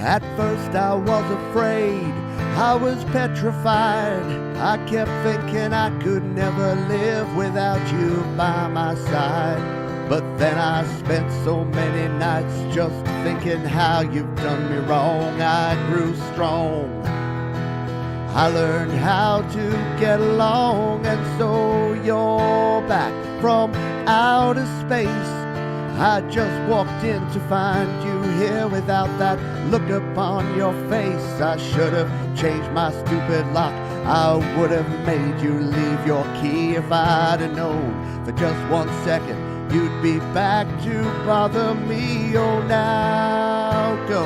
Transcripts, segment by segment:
At first I was afraid, I was petrified. I kept thinking I could never live without you by my side. But then I spent so many nights just thinking how you've done me wrong. I grew strong, I learned how to get along, and so you're back from outer space. I just walked in to find you here without that look upon your face. I should have changed my stupid lock. I would have made you leave your key if I'd have known for just 1 second you'd be back to bother me. Oh, now go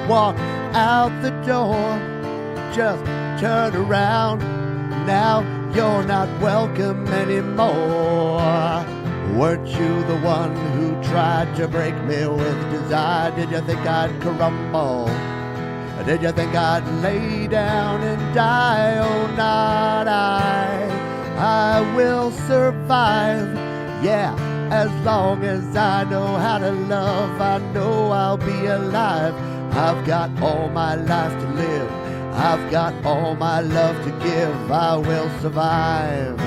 walk out the door, just turn around. Now you're not welcome anymore. Weren't you the one who tried to break me with desire? Did you think I'd crumble? Did you think I'd lay down and die? Oh, not I will survive, yeah. As long as I know how to love, I know I'll be alive. I've got all my life to live, I've got all my love to give. I will survive,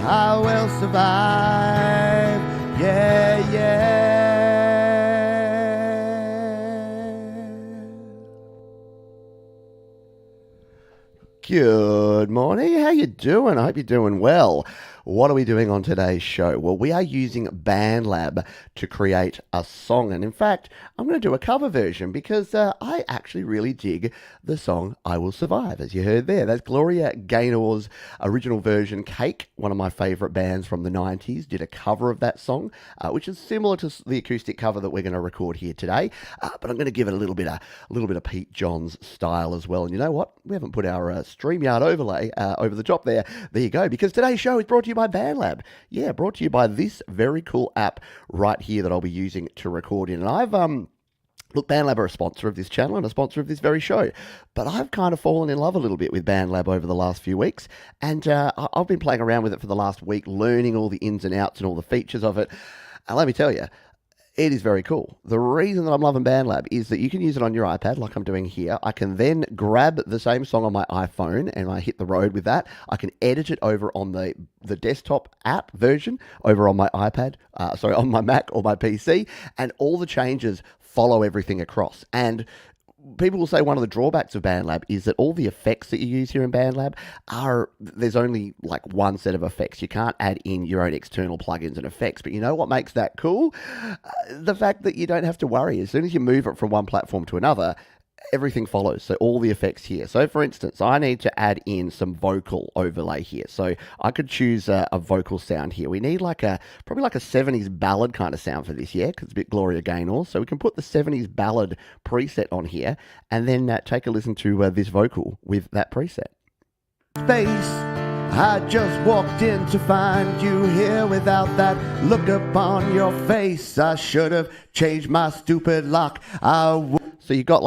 I will survive, yeah, yeah. Good morning, how you doing? I hope you're doing well. What are we doing on today's show? Well, we are using BandLab to create a song. And in fact, I'm going to do a cover version because I actually really dig the song I Will Survive, as you heard there. That's Gloria Gaynor's original version. Cake, one of my favorite bands from the 90s, did a cover of that song, which is similar to the acoustic cover that we're going to record here today. But I'm going to give it a little bit of Pete Johns style as well. And you know what? We haven't put our StreamYard overlay over the top there. There you go. Because today's show is brought to you by BandLab. Yeah, brought to you by this very cool app right here that I'll be using to record in. And I've look, BandLab are a sponsor of this channel and a sponsor of this very show, but I've kind of fallen in love a little bit with BandLab over the last few weeks, and I've been playing around with it for the last week, learning all the ins and outs and all the features of it. And let me tell you, it is very cool. The reason that I'm loving BandLab is that you can use it on your iPad like I'm doing here. I can then grab the same song on my iPhone and I hit the road with that. I can edit it over on the desktop app version over on my iPad, on my Mac or my PC, and all the changes follow everything across. And people will say one of the drawbacks of BandLab is that all the effects that you use here in BandLab there's only like one set of effects. You can't add in your own external plugins and effects. But you know what makes that cool? The fact that you don't have to worry. As soon as you move it from one platform to another, everything follows. So all the effects here. So for instance, I need to add in some vocal overlay here. So I could choose a vocal sound here. We need probably like a 70s ballad kind of sound for this, yeah, because it's a bit Gloria Gaynor. So we can put the 70s ballad preset on here and then take a listen to this vocal with that preset. Space. I just walked in to find you here without that look upon your face. I should have changed my stupid lock. So you got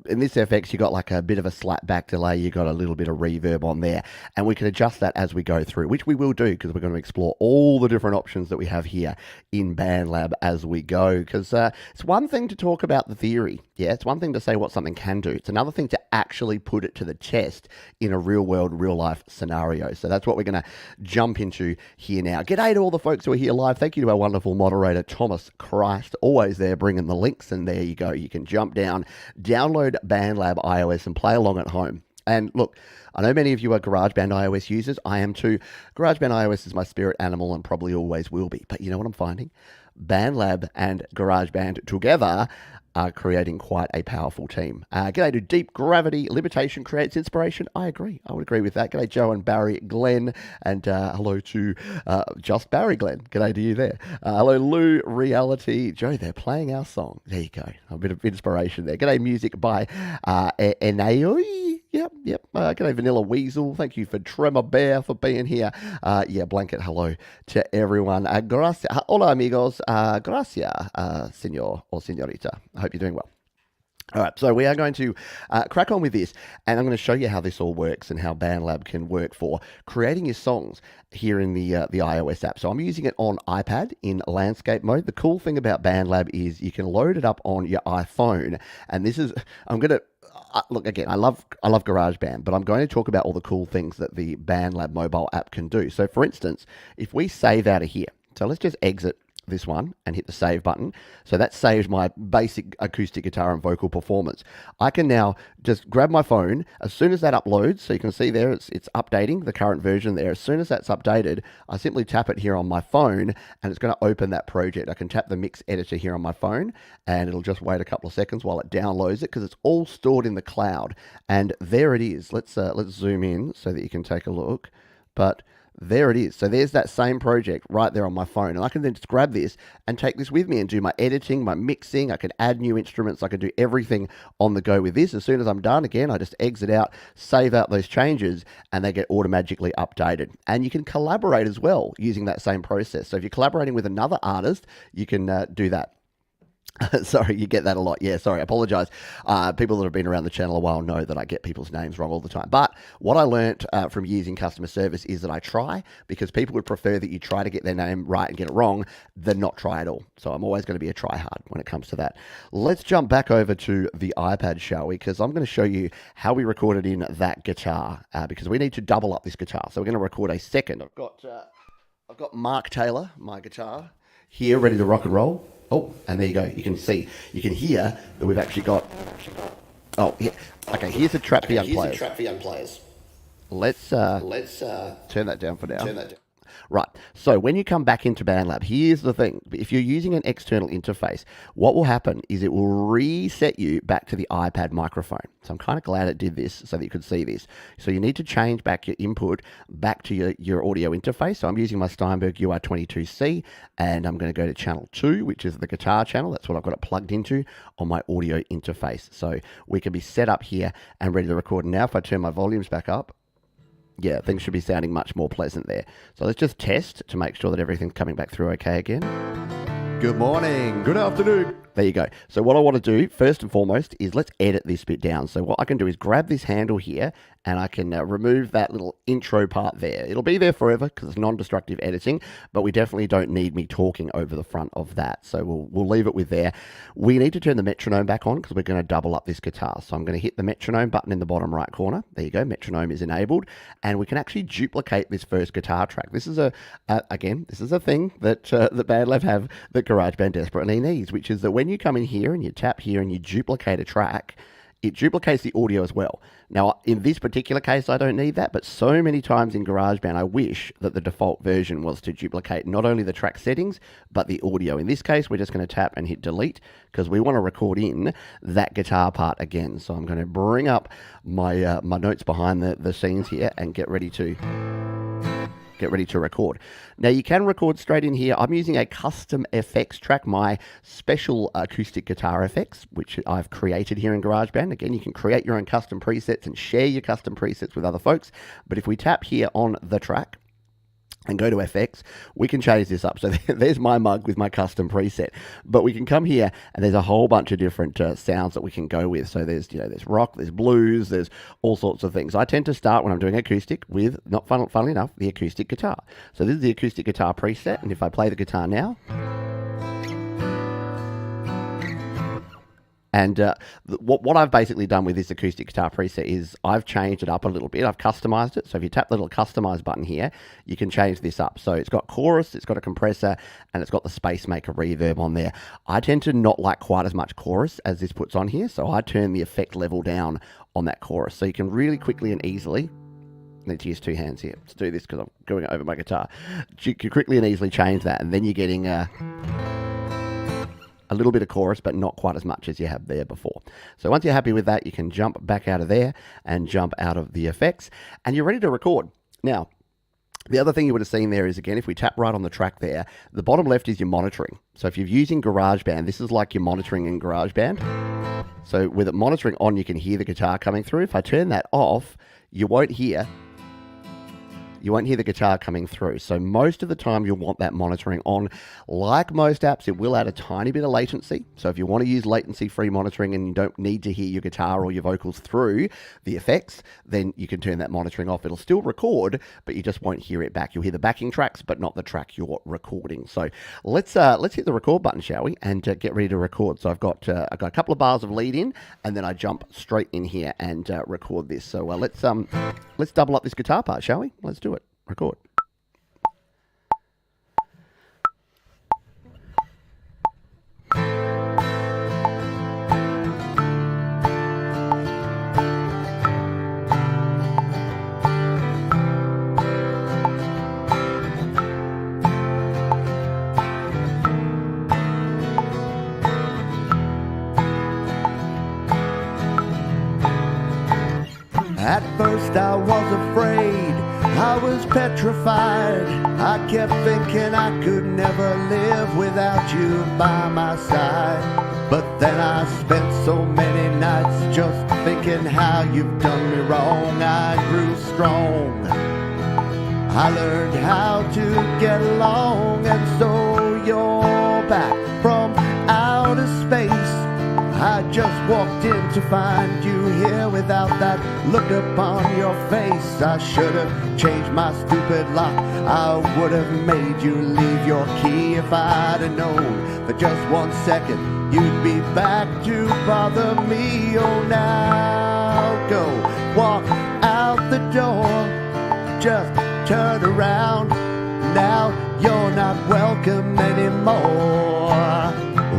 in this FX, you got like a bit of a slap back delay. You got a little bit of reverb on there, and we can adjust that as we go through, which we will do because we're going to explore all the different options that we have here in BandLab as we go. Because it's one thing to talk about the theory. Yeah, it's one thing to say what something can do. It's another thing to actually put it to the test in a real world, real life scenario. So that's what we're going to jump into here now. G'day to all the folks who are here live. Thank you to our wonderful moderator, Thomas Christ, always there bringing the links. And there you go. You can jump down, download BandLab iOS and play along at home. And look, I know many of you are GarageBand iOS users. I am too. GarageBand iOS is my spirit animal and probably always will be. But you know what I'm finding? BandLab and GarageBand together are creating quite a powerful team. G'day to Deep Gravity, Limitation Creates Inspiration. I agree. I would agree with that. G'day Joe and Barry Glenn. And hello to just Barry Glenn. G'day to you there. Hello Lou Reality. Joe, they're playing our song. There you go. A bit of inspiration there. G'day music by Enaoi. Yep. G'day Vanilla Weasel. Thank you for Tremor Bear for being here. Blanket hello to everyone. Gracias. Hola amigos. Gracias, senor or senorita. I hope you're doing well. All right, so we are going to crack on with this, and I'm going to show you how this all works and how BandLab can work for creating your songs here in the iOS app. So I'm using it on iPad in landscape mode. The cool thing about BandLab is you can load it up on your iPhone, and this is I'm going to look again. I love GarageBand, but I'm going to talk about all the cool things that the BandLab mobile app can do. So, for instance, if we save out of here, so let's just exit this one and hit the save button. So that saves my basic acoustic guitar and vocal performance. I can now just grab my phone as soon as that uploads. So you can see there it's updating the current version there. As soon as that's updated, I simply tap it here on my phone and it's going to open that project. I can tap the mix editor here on my phone and it'll just wait a couple of seconds while it downloads it because it's all stored in the cloud. And there it is. Let's zoom in so that you can take a look. But there it is. So there's that same project right there on my phone. And I can then just grab this and take this with me and do my editing, my mixing. I can add new instruments. I can do everything on the go with this. As soon as I'm done, again, I just exit out, save out those changes, and they get automatically updated. And you can collaborate as well using that same process. So if you're collaborating with another artist, you can do that. Sorry, you get that a lot. Yeah, sorry, I apologize. People that have been around the channel a while know that I get people's names wrong all the time. But what I learned from using customer service is that I try, because people would prefer that you try to get their name right and get it wrong than not try at all. So I'm always going to be a try hard when it comes to that. Let's jump back over to the iPad, shall we? Because I'm going to show you how we recorded in that guitar, because we need to double up this guitar. So we're going to record a second. I've got Mark Taylor, my guitar, here ready to rock and roll. Oh, and there you go. You can see, you can hear that we've actually got. Oh, yeah. Okay. Here's a trap for young players. Let's turn that down for now. Right, so when you come back into BandLab, here's the thing. If you're using an external interface, what will happen is it will reset you back to the iPad microphone. So I'm kind of glad it did this so that you could see this. So you need to change back your input back to your audio interface. So I'm using my Steinberg UR22C, and I'm going to go to channel 2, which is the guitar channel. That's what I've got it plugged into on my audio interface. So we can be set up here and ready to record. Now, if I turn my volumes back up, yeah, things should be sounding much more pleasant there. So let's just test to make sure that everything's coming back through okay again. Good morning, good afternoon. There you go. So what I want to do first and foremost is let's edit this bit down. So what I can do is grab this handle here and I can remove that little intro part there. It'll be there forever because it's non-destructive editing, but we definitely don't need me talking over the front of that. So we'll leave it with there. We need to turn the metronome back on because we're going to double up this guitar. So I'm going to hit the metronome button in the bottom right corner. There you go. Metronome is enabled, and we can actually duplicate this first guitar track. This is again, this is a thing that that BandLab have that GarageBand desperately needs, which is that when you come in here and you tap here and you duplicate a track, it duplicates the audio as well. Now, in this particular case, I don't need that, but so many times in GarageBand, I wish that the default version was to duplicate not only the track settings, but the audio. In this case, we're just going to tap and hit delete because we want to record in that guitar part again. So I'm going to bring up my my notes behind the scenes here and get ready to record. Now you can record straight in here. I'm using a custom FX track, my special acoustic guitar effects, which I've created here in GarageBand. Again, you can create your own custom presets and share your custom presets with other folks. But if we tap here on the track and go to FX, we can change this up. So there's my mug with my custom preset. But we can come here and there's a whole bunch of different sounds that we can go with. So there's there's rock, there's blues, there's all sorts of things. I tend to start when I'm doing acoustic with, not funnily enough, the acoustic guitar. So this is the acoustic guitar preset, and if I play the guitar now, and what I've basically done with this acoustic guitar preset is I've changed it up a little bit. I've customized it. So if you tap the little customize button here, you can change this up. So it's got chorus, it's got a compressor, and it's got the space maker reverb on there. I tend to not like quite as much chorus as this puts on here. So I turn the effect level down on that chorus. So you can really quickly and easily, I need to use two hands here to do this because I'm going over my guitar. You can quickly and easily change that, and then you're getting a little bit of chorus, but not quite as much as you have there before. So once you're happy with that, you can jump back out of there and jump out of the effects, and you're ready to record. Now, the other thing you would have seen there is, again, if we tap right on the track there, the bottom left is your monitoring. So if you're using GarageBand, this is like your monitoring in GarageBand. So with it monitoring on, you can hear the guitar coming through. If I turn that off, you won't hear you won't hear the guitar coming through. So most of the time you'll want that monitoring on. Like most apps, it will add a tiny bit of latency. So if you want to use latency-free monitoring and you don't need to hear your guitar or your vocals through the effects, then you can turn that monitoring off. It'll still record, but you just won't hear it back. You'll hear the backing tracks, but not the track you're recording. So let's hit the record button, shall we, and get ready to record. So I've got a couple of bars of lead in, and then I jump straight in here and record this. So let's double up this guitar part, shall we? Let's do it. Record. At first I was afraid, I was petrified. I kept thinking I could never live without you by my side. But then I spent so many nights just thinking how you've done me wrong. I grew strong, I learned how to get along. And so you're back from outer space. I just walked in to find you here without that look upon your face. I should have changed my stupid lock. I would have made you leave your key if I'd have known for just 1 second you'd be back to bother me. Oh, now go walk out the door, just turn around. Now you're not welcome anymore.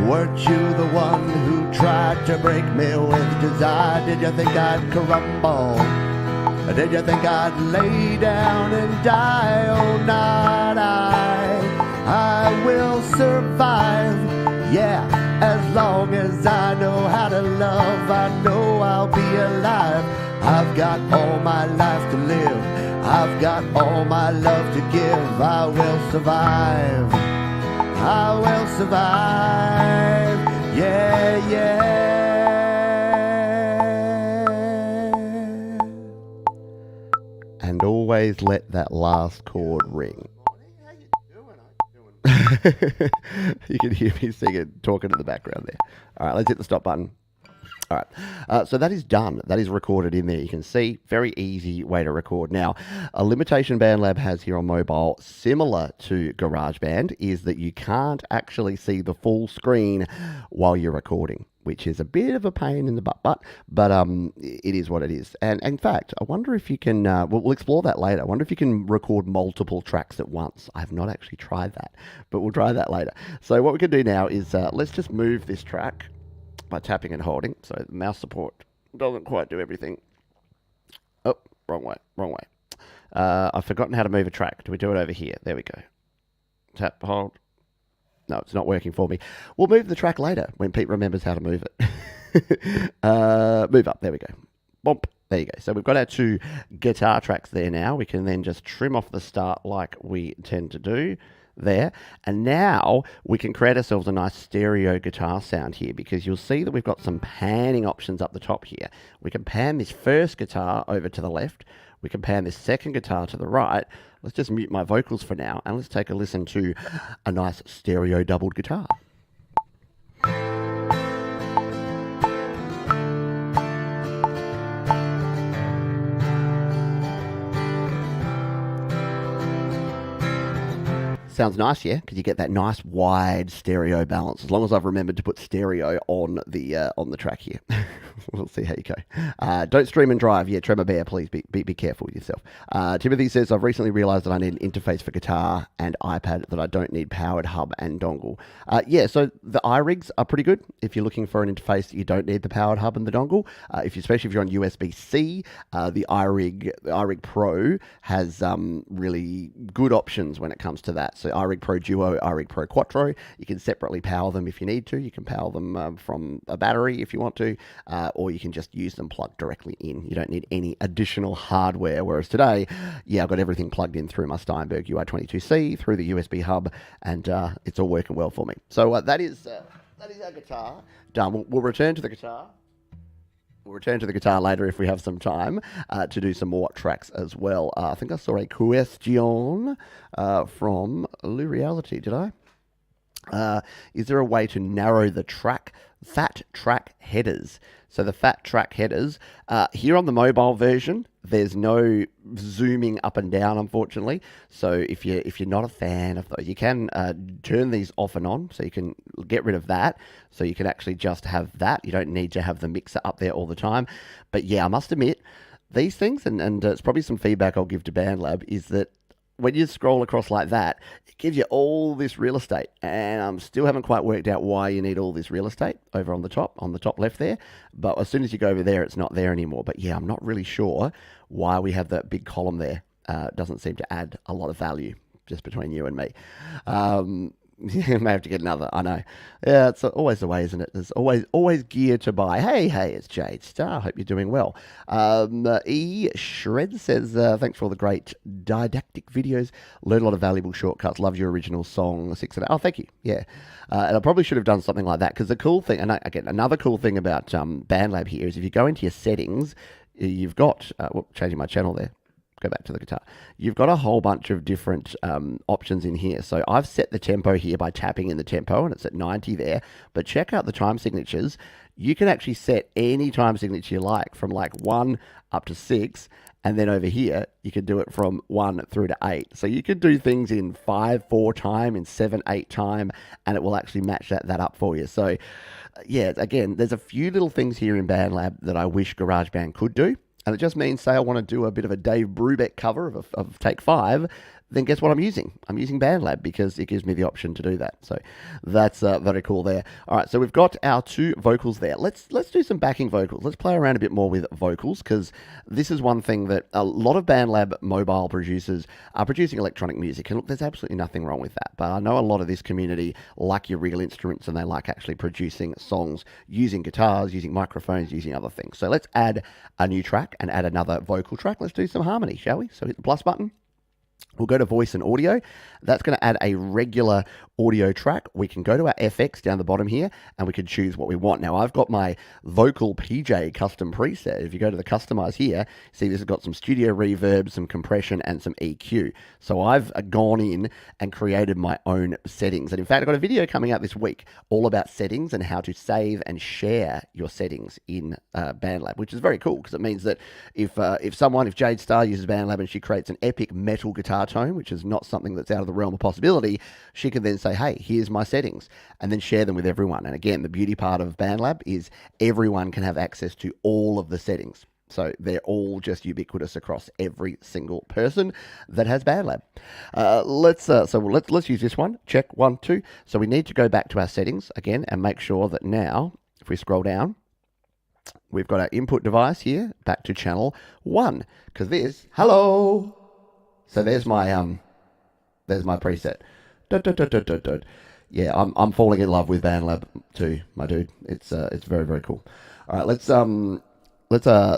Weren't you the one who tried to break me with desire? Did you think I'd crumble? Did you think I'd lay down and die? Oh, not I will survive. Yeah, as long as I know how to love, I know I'll be alive. I've got all my life to live, I've got all my love to give. I will survive, I will survive, yeah, yeah. And always let that last chord ring. You can hear me singing, talking in the background there. All right, let's hit the stop button. All right, so that is done. That is recorded in there. You can see, very easy way to record. Now, a limitation BandLab has here on mobile, similar to GarageBand, is that you can't actually see the full screen while you're recording, which is a bit of a pain in the butt, but it is what it is. And in fact, I wonder if you can, we'll explore that later. I wonder if you can record multiple tracks at once. I have not actually tried that, but we'll try that later. So what we can do now is, let's just move this track by tapping and holding. So the mouse support doesn't quite do everything. Oh, wrong way. I've forgotten how to move a track. Do we do it over here? There we go. Tap, hold. No, it's not working for me. We'll move the track later when Pete remembers how to move it. Move up. There we go. Bump. There you go. So we've got our 2 guitar tracks there now. We can then just trim off the start like we tend to do there. And now we can create ourselves a nice stereo guitar sound here, because you'll see that we've got some panning options up the top here. We can pan this first guitar over to the left. We can pan this second guitar to the right. Let's just mute my vocals for now, and let's take a listen to a nice stereo doubled guitar. Sounds nice, yeah, because you get that nice wide stereo balance. As long as I've remembered to put stereo on the track here. We'll see how you go. Don't stream and drive. Yeah, Tremor Bear, please be careful with yourself. Timothy says, I've recently realized that I need an interface for guitar and iPad, that I don't need powered hub and dongle. Yeah, so the iRigs are pretty good. If you're looking for an interface, you don't need the powered hub and the dongle. Especially if you're on USB-C, the iRig Pro has really good options when it comes to that. So iRig Pro Duo, iRig Pro Quattro, you can separately power them if you need to. You can power them from a battery if you want to, or you can just use them plugged directly in. You don't need any additional hardware, whereas today, yeah, I've got everything plugged in through my Steinberg UI22C, through the USB hub, and it's all working well for me. So that is our guitar done. We'll return to the guitar. We'll return to the guitar later if we have some time to do some more tracks as well. I think I saw a question from Lou Reality, did I? Is there a way to narrow the fat track headers? So the fat track headers, here on the mobile version, there's no zooming up and down, unfortunately. So if you're not a fan of those, you can turn these off and on, so you can get rid of that. So you can actually just have that. You don't need to have the mixer up there all the time. But yeah, I must admit, these things, and it's probably some feedback I'll give to BandLab, is that when you scroll across like that, it gives you all this real estate. And I still haven't quite worked out why you need all this real estate over on the top left there. But as soon as you go over there, it's not there anymore. But yeah, I'm not really sure why we have that big column there. Doesn't seem to add a lot of value, just between you and me. You may have to get another, I know. Yeah, it's always the way, isn't it? There's always gear to buy. Hey, it's Jade Star. Hope you're doing well. E. Shred says, thanks for all the great didactic videos. Learned a lot of valuable shortcuts. Love your original song, 6 and 8. Oh, thank you. Yeah. And I probably should have done something like that, because the cool thing, and again, another cool thing about BandLab here is if you go into your settings, you've got, changing my channel there. Go back to the guitar. You've got a whole bunch of different options in here. So I've set the tempo here by tapping in the tempo, and it's at 90 there. But check out the time signatures. You can actually set any time signature you like, from like 1 up to 6. And then over here, you can do it from 1 through to 8. So you could do things in 5/4 time, in 7/8 time, and it will actually match that up for you. So yeah, again, there's a few little things here in BandLab that I wish GarageBand could do. And it just means, say I want to do a bit of a Dave Brubeck cover of Take 5, then guess what I'm using? I'm using BandLab because it gives me the option to do that. So that's very cool there. All right, so we've got our 2 vocals there. Let's do some backing vocals. Let's play around a bit more with vocals, because this is one thing that a lot of BandLab mobile producers are producing electronic music. And look, there's absolutely nothing wrong with that. But I know a lot of this community like your real instruments, and they like actually producing songs using guitars, using microphones, using other things. So let's add a new track and add another vocal track. Let's do some harmony, shall we? So hit the plus button. We'll go to voice and audio. That's going to add a regular audio track. We can go to our FX down the bottom here, and we can choose what we want. Now, I've got my vocal PJ custom preset. If you go to the customize here, see this has got some studio reverb, some compression, and some EQ. So I've gone in and created my own settings. And in fact, I've got a video coming out this week all about settings and how to save and share your settings in BandLab, which is very cool, because it means that if Jade Star uses BandLab and she creates an epic metal guitar tone, which is not something that's out of the realm of possibility, she can then say, hey, here's my settings, and then share them with everyone. And again, the beauty part of BandLab is everyone can have access to all of the settings. So they're all just ubiquitous across every single person that has BandLab. Let's use this one. Check 1, 2. So we need to go back to our settings again and make sure that now, if we scroll down, we've got our input device here back to channel 1, because this, hello. So there's my preset. Yeah, I'm falling in love with BandLab too, my dude. It's very, very cool. All right, let's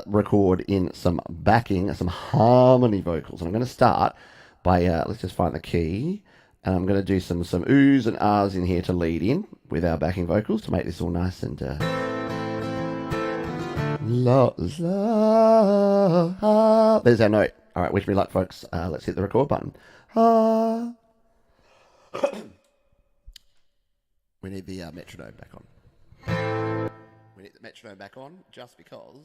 record in some backing, some harmony vocals. And I'm going to start by let's just find the key, and I'm going to do some oohs and ahs in here to lead in with our backing vocals to make this all nice and there's our note. All right, wish me luck, folks. Let's hit the record button. We need the metronome back on. We need the metronome back on just because,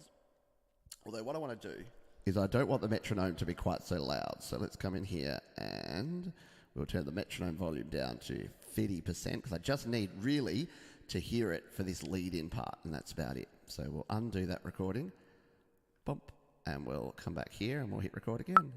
although what I want to do is I don't want the metronome to be quite so loud. So let's come in here and we'll turn the metronome volume down to 30%, because I just need really to hear it for this lead-in part, and that's about it. So we'll undo that recording. Bump. And we'll come back here and we'll hit record again.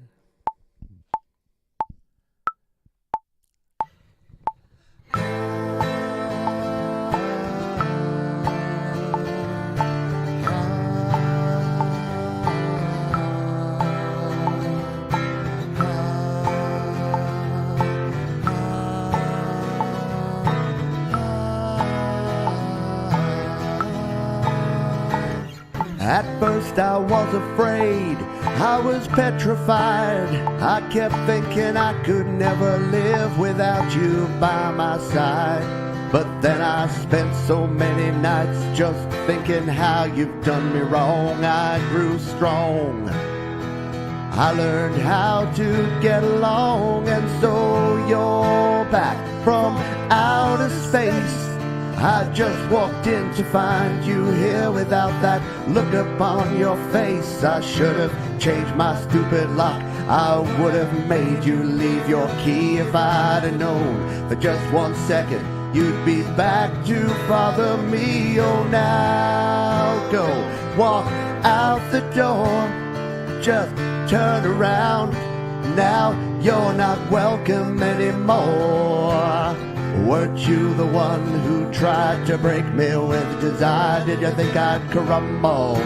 At first I was afraid, I was petrified. I kept thinking I could never live without you by my side. But then I spent so many nights just thinking how you've done me wrong. I grew strong, I learned how to get along, and so you're back from outer space. I just walked in to find you here without that look upon your face. I should have changed my stupid lock. I would have made you leave your key if I'd have known for just 1 second you'd be back to bother me. Oh, now go walk out the door, just turn around. Now you're not welcome anymore. Weren't you the one who tried to break me with desire? Did you think I'd crumble?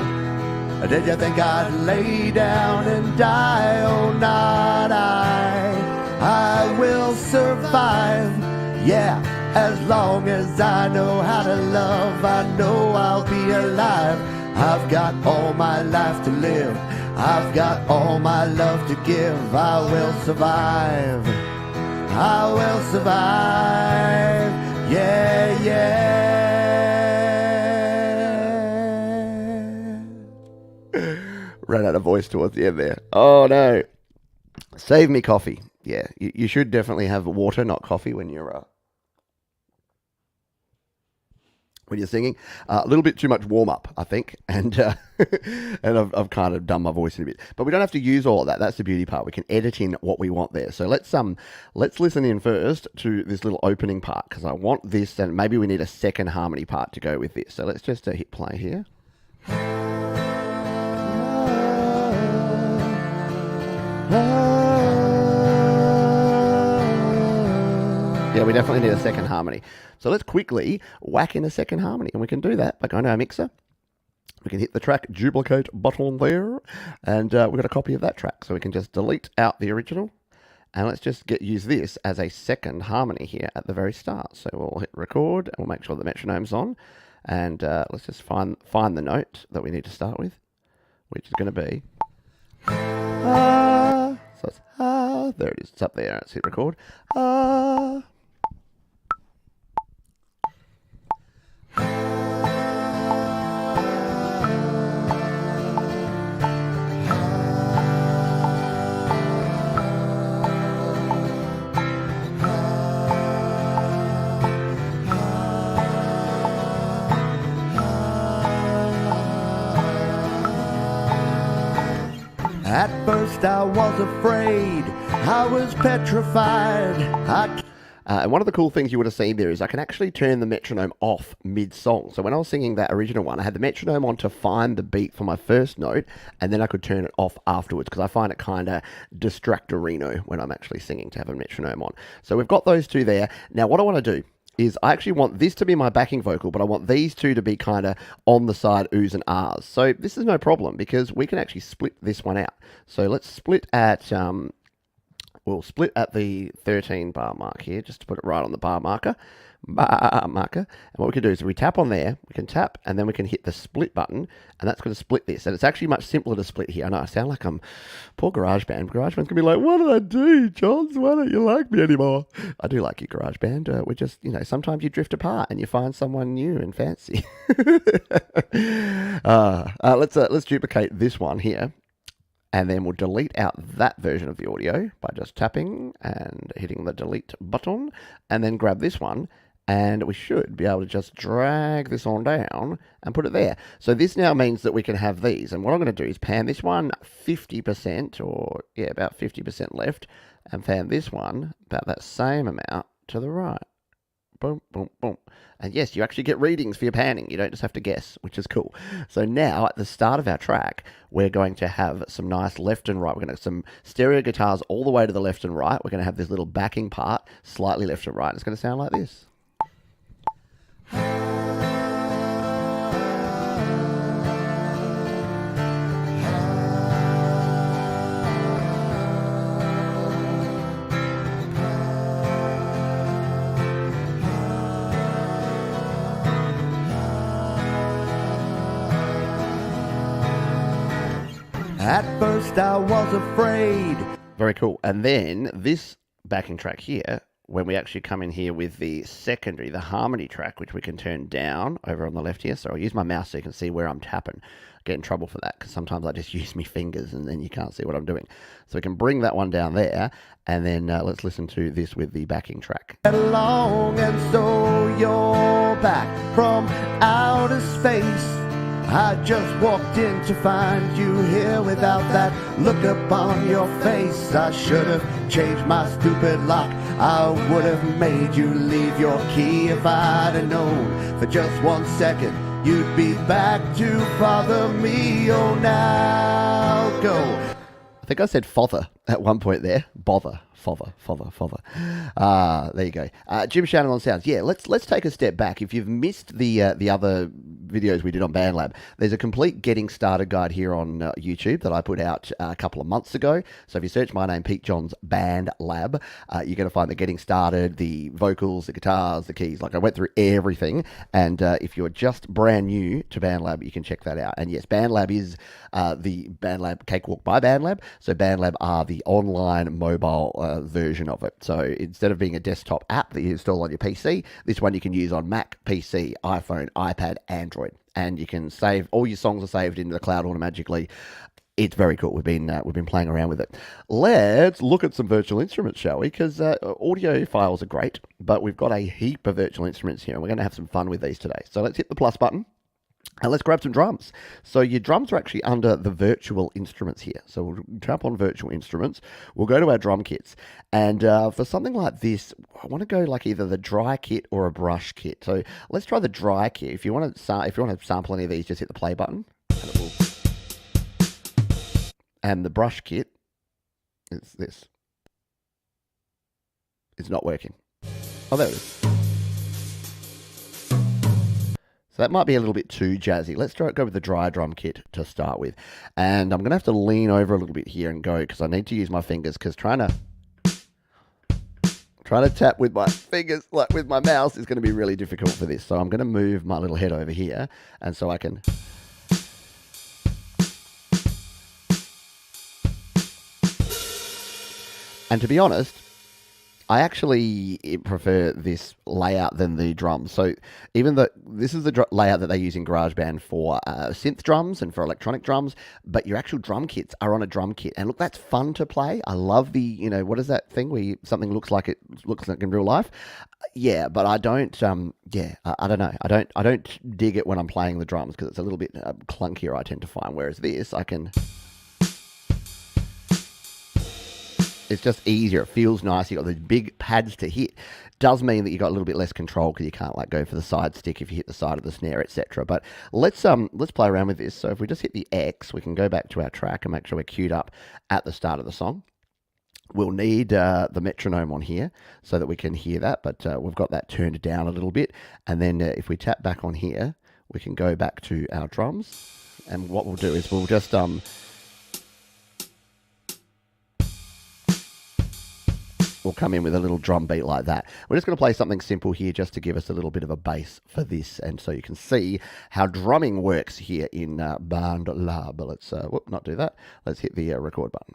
Did you think I'd lay down and die? Oh, not I. I will survive, yeah, as long as I know how to love. I know I'll be alive. I've got all my life to live. I've got all my love to give. I will survive. I will survive. Yeah, yeah. Ran out of voice towards the end there. Oh no. Save me coffee. Yeah, you should definitely have water, not coffee, when you're singing. A little bit too much warm up, I think, and and I've kind of done my voice in a bit. But we don't have to use all of that. That's the beauty part. We can edit in what we want there. So let's listen in first to this little opening part, because I want this, and maybe we need a second harmony part to go with this. So let's just hit play here. Yeah, we definitely need a second harmony. So let's quickly whack in a second harmony, and we can do that by going to our mixer. We can hit the track duplicate button there, and we've got a copy of that track. So we can just delete out the original, and let's just use this as a second harmony here at the very start. So we'll hit record, and we'll make sure the metronome's on, and let's just find the note that we need to start with, which is going to be ah. So it's ah. There it is. It's up there. Let's hit record. Ah. At first I was afraid, I was petrified. And one of the cool things you would have seen there is I can actually turn the metronome off mid-song. So when I was singing that original one, I had the metronome on to find the beat for my first note, and then I could turn it off afterwards, because I find it kind of distractorino when I'm actually singing to have a metronome on. So we've got those two there. Now what I want to do is I actually want this to be my backing vocal, but I want these two to be kind of on the side, oohs and ahs. So this is no problem, because we can actually split this one out. So let's split at, we'll split at the 13 bar mark here, just to put it right on the bar marker. And what we can do is we tap on there, we can tap, and then we can hit the split button, and that's going to split this. And it's actually much simpler to split here. I know I sound like I'm poor GarageBand. GarageBand's going to be like, what did I do, Johns? Why don't you like me anymore? I do like you, GarageBand. We're just, sometimes you drift apart and you find someone new and fancy. Let's duplicate this one here. And then we'll delete out that version of the audio by just tapping and hitting the delete button, and then grab this one, and we should be able to just drag this on down and put it there. So this now means that we can have these, and what I'm going to do is pan this one 50%, or yeah, about 50% left, and pan this one about that same amount to the right. Boom, boom, boom. And yes, you actually get readings for your panning. You don't just have to guess, which is cool. So now, at the start of our track, we're going to have some nice left and right. We're going to have some stereo guitars all the way to the left and right. We're going to have this little backing part slightly left and right. It's going to sound like this. At first I was afraid. Very cool. And then this backing track here, when we actually come in here with the secondary, the harmony track, which we can turn down over on the left here. So I'll use my mouse so you can see where I'm tapping. I get in trouble for that because sometimes I just use my fingers and then you can't see what I'm doing. So we can bring that one down there, and then let's listen to this with the backing track. Along and so you're back from outer space. I just walked in to find you here without that look upon your face. I should have changed my stupid lock. I would have made you leave your key if I'd have known for just 1 second you'd be back to bother me. Oh, now go. I think I said father at one point there. Bother. Father. There you go. Jim Shannon on sounds. Yeah, let's take a step back. If you've missed the other videos we did on BandLab, there's a complete getting started guide here on YouTube that I put out a couple of months ago. So if you search my name, Pete Johns BandLab, you're going to find the getting started, the vocals, the guitars, the keys. Like I went through everything. And if you're just brand new to BandLab, you can check that out. And yes, BandLab is the BandLab Cakewalk by BandLab. So BandLab are the online mobile version of it. So instead of being a desktop app that you install on your PC, this one you can use on Mac, PC, iPhone, iPad, Android, and you can save all your songs are saved into the cloud automatically. It's very cool. We've been playing around with it. Let's look at some virtual instruments, shall we? Because audio files are great, but we've got a heap of virtual instruments here, and we're going to have some fun with these today. So let's hit the plus button. And let's grab some drums. So your drums are actually under the virtual instruments here. So we'll tap on virtual instruments. We'll go to our drum kits. And for something like this, I want to go like either the dry kit or a brush kit. So let's try the dry kit. If you want to sample any of these, just hit the play button. And the brush kit is this. It's not working. Oh, there it is. So that might be a little bit too jazzy. Let's go with the dry drum kit to start with. And I'm going to have to lean over a little bit here and go because I need to use my fingers because trying to tap with my fingers, like with my mouse, is going to be really difficult for this. So I'm going to move my little head over here and so I can... And to be honest, I actually prefer this layout than the drums. So even though this is the layout that they use in GarageBand for synth drums and for electronic drums, but your actual drum kits are on a drum kit. And look, that's fun to play. I love the, what is that thing where something looks like in real life? Yeah, but I don't, I don't know. I don't dig it when I'm playing the drums because it's a little bit clunkier, I tend to find. Whereas this, I can... It's just easier. It feels nice. You've got these big pads to hit. Does mean that you've got a little bit less control because you can't like go for the side stick if you hit the side of the snare, etc. But let's play around with this. So if we just hit the X, we can go back to our track and make sure we're queued up at the start of the song. We'll need the metronome on here so that we can hear that, but we've got that turned down a little bit. And then if we tap back on here, we can go back to our drums. And what we'll do is we'll just... We'll come in with a little drum beat like that. We're just going to play something simple here just to give us a little bit of a bass for this. And so you can see how drumming works here in BandLab. But let's not do that. Let's hit the record button.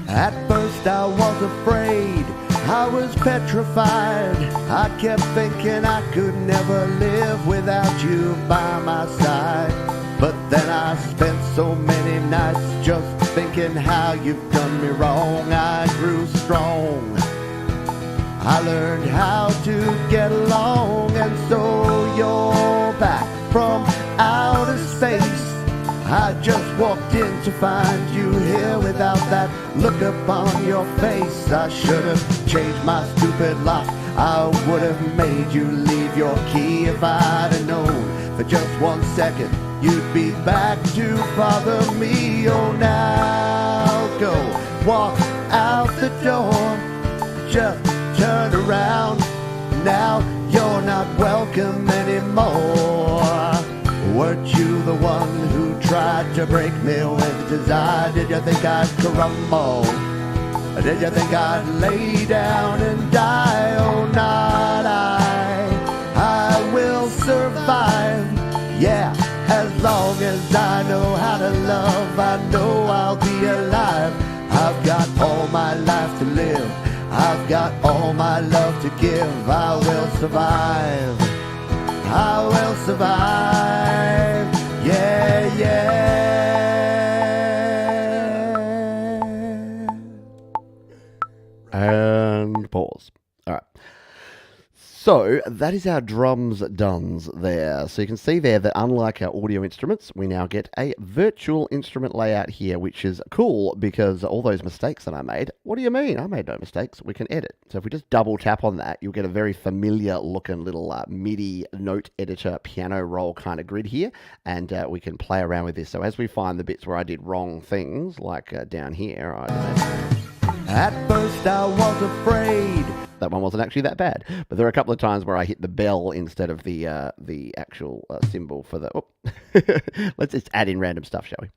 At first I was afraid, I was petrified. I kept thinking I could never live without you by my side. But then I spent so many nights just thinking how you've done me wrong. I grew strong, I learned how to get along. And so you're back from outer space. I just walked in to find you here without that look upon your face. I should have changed my stupid lock. I would have made you leave your key if I'd have known for just 1 second you'd be back to bother me. Oh, now go walk out the door, just turn around. Now you're not welcome anymore. you the one who tried to break me with desire? Did you think I'd crumble? Did you think I'd lay down and die? Oh, not I will survive. Yeah, as long as I know how to love, I know I'll be alive. I've got all my life to live. I've got all my love to give. I will survive. I will survive. Yeah, yeah. And pause. All right. So that is our drums dones there. So you can see there that unlike our audio instruments, we now get a virtual instrument layout here, which is cool because all those mistakes that I made, what do you mean? I made no mistakes. We can edit. So if we just double tap on that, you'll get a very familiar looking little MIDI note editor piano roll kind of grid here. And we can play around with this. So as we find the bits where I did wrong things, like down here, at first I was afraid. That one wasn't actually that bad, but there are a couple of times where I hit the bell instead of the actual symbol for the. Oh. Let's just add in random stuff, shall we?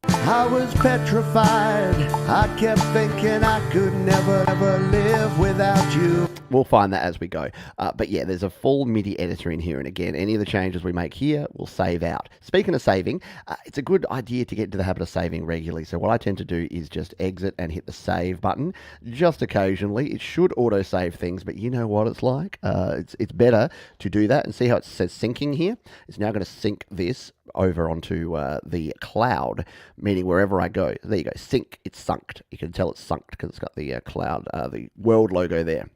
I was petrified. I kept thinking I could never, ever live without you. We'll find that as we go. But yeah, there's a full MIDI editor in here. And again, any of the changes we make here will save out. Speaking of saving, it's a good idea to get into the habit of saving regularly. So what I tend to do is just exit and hit the save button. Just occasionally. It should auto-save things, but you know what it's like. It's better to do that and see how it says syncing here. It's now going to sync this over onto the cloud, meaning wherever I go. There you go. Sync. It's synced. You can tell it's synced because it's got the cloud, the world logo there.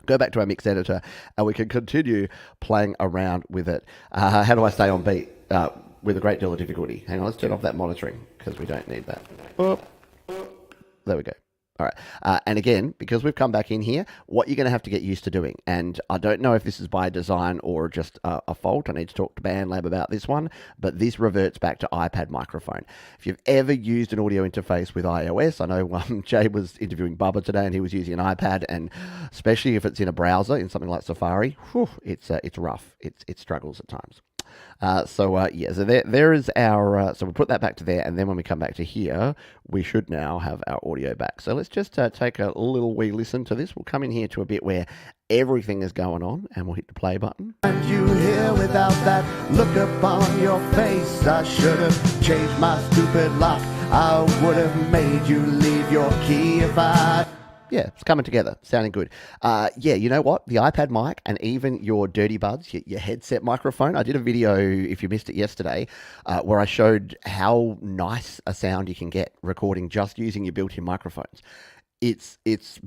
Go back to our mix editor and we can continue playing around with it. How do I stay on beat? With a great deal of difficulty. Hang on, let's turn off that monitoring because we don't need that. Oh, there we go. All right. And again, because we've come back in here, what you're going to have to get used to doing, and I don't know if this is by design or just a fault. I need to talk to BandLab about this one, but this reverts back to iPad microphone. If you've ever used an audio interface with iOS, I know Jay was interviewing Bubba today and he was using an iPad, and especially if it's in a browser, in something like Safari, it's rough. It struggles at times. So there is our, so we put that back to there, and then when we come back to here, we should now have our audio back. So let's just take a little wee listen to this. We'll come in here to a bit where everything is going on, and we'll hit the play button. And you here without that look upon your face. I should have changed my stupid lock. I would have made you leave your key if I... Yeah, it's coming together, sounding good. Yeah, you know what? The iPad mic and even your Dirty Buds, your headset microphone. I did a video, if you missed it yesterday, where I showed how nice a sound you can get recording just using your built-in microphones. It's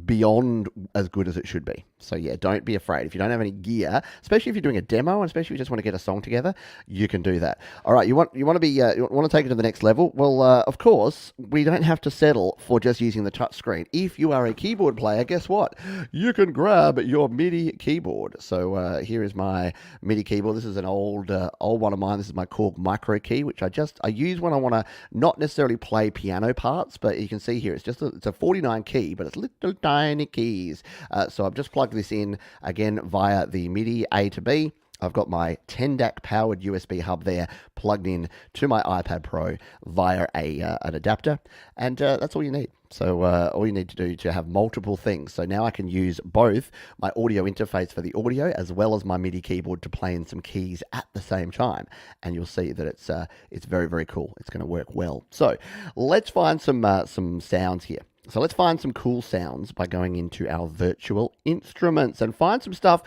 beyond as good as it should be. So yeah, don't be afraid. If you don't have any gear, especially if you're doing a demo, and especially if you just want to get a song together, you can do that. All right, you want to take it to the next level? Well, of course, we don't have to settle for just using the touch screen. If you are a keyboard player, guess what? You can grab your MIDI keyboard. So here is my MIDI keyboard. This is an old one of mine. This is my Korg Micro Key, which I use when I want to not necessarily play piano parts, but you can see here it's a 49 key, but it's little tiny keys. So I've just plugged this in again via the MIDI A to B. I've got my 10-DAC powered USB hub there plugged in to my iPad Pro via an adapter, and that's all you need. So all you need to do to have multiple things. So now I can use both my audio interface for the audio as well as my MIDI keyboard to play in some keys at the same time, and you'll see that it's very, very cool. It's going to work well. So let's find some sounds here. So let's find some cool sounds by going into our virtual instruments and find some stuff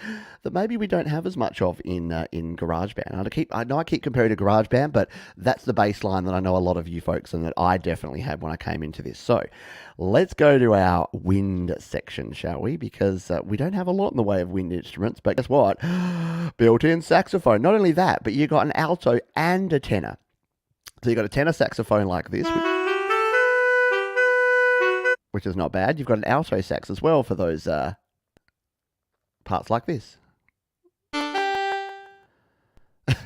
that maybe we don't have as much of in GarageBand. I know I keep comparing to GarageBand, but that's the baseline that I know a lot of you folks and that I definitely had when I came into this. So let's go to our wind section, shall we? Because we don't have a lot in the way of wind instruments, but guess what? Built-in saxophone. Not only that, but you got an alto and a tenor. So you got a tenor saxophone like this, which is not bad. You've got an alto sax as well for those parts like this.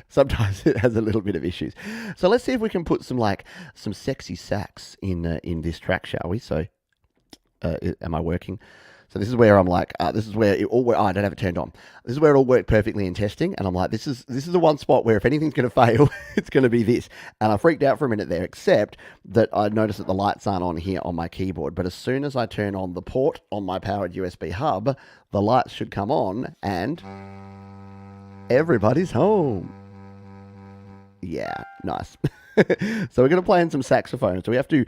Sometimes it has a little bit of issues. So let's see if we can put some sexy sax in this track, shall we? So am I working? So this is where I'm like, this is where it all. Oh, I don't have it turned on. This is where it all worked perfectly in testing, and I'm like, this is the one spot where if anything's going to fail, it's going to be this. And I freaked out for a minute there, except that I noticed that the lights aren't on here on my keyboard. But as soon as I turn on the port on my powered USB hub, the lights should come on, and everybody's home. Yeah, nice. So we're going to play in some saxophone. So we have to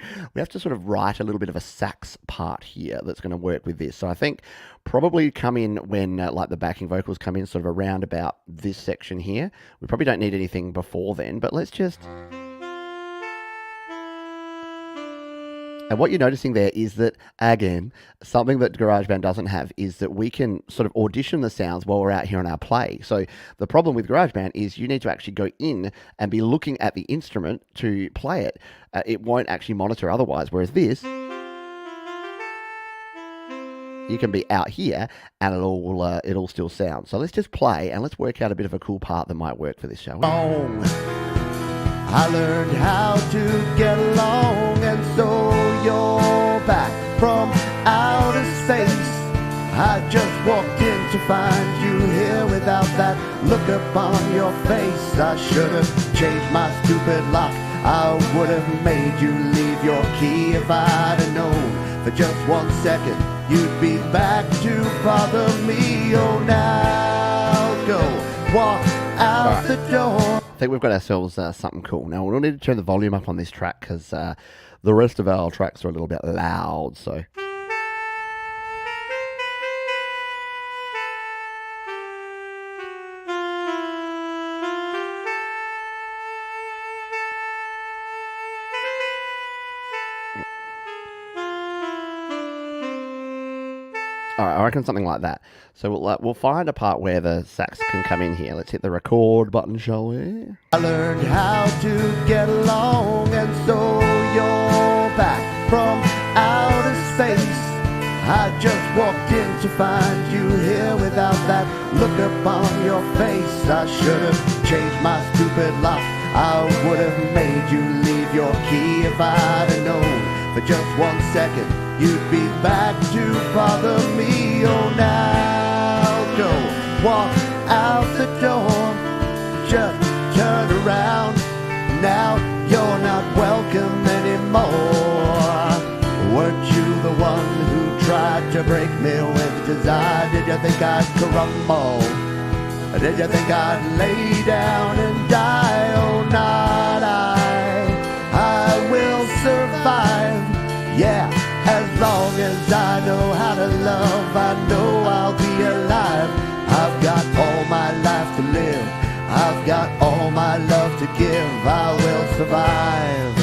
sort of write a little bit of a sax part here that's going to work with this. So I think probably come in when like the backing vocals come in sort of around about this section here. We probably don't need anything before then, but let's just... And what you're noticing there is that, again, something that GarageBand doesn't have is that we can sort of audition the sounds while we're out here on our play. So the problem with GarageBand is you need to actually go in and be looking at the instrument to play it. It won't actually monitor otherwise, whereas this, you can be out here and it'll still sound. So let's just play and let's work out a bit of a cool part that might work for this, shall we? I learned how to get along, and so you're back from outer space. I just walked in to find you here without that look upon your face. I should have changed my stupid lock. I would have made you leave your key if I'd have known for just 1 second you'd be back to bother me. Oh, now go walk out the door. I think we've got ourselves something cool. Now, we'll need to turn the volume up on this track because the rest of our tracks are a little bit loud, so... All right, I reckon something like that. So we'll find a part where the sax can come in here. Let's hit the record button, shall we? I learned how to get along, and so you're back from outer space. I just walked in to find you here without that look upon your face. I should have changed my stupid lock. I would have made you leave your key if I'd have known for just 1 second you'd be back to bother me. Oh, now go walk out the door. Just turn around. Now you're not welcome anymore. Weren't you the one who tried to break me with desire? Did you think I'd crumble? Did you think I'd lay down and die? Oh, not I. I will survive. Yeah. As long as I know how to love, I know I'll be alive. I've got all my life to live. I've got all my love to give. I will survive.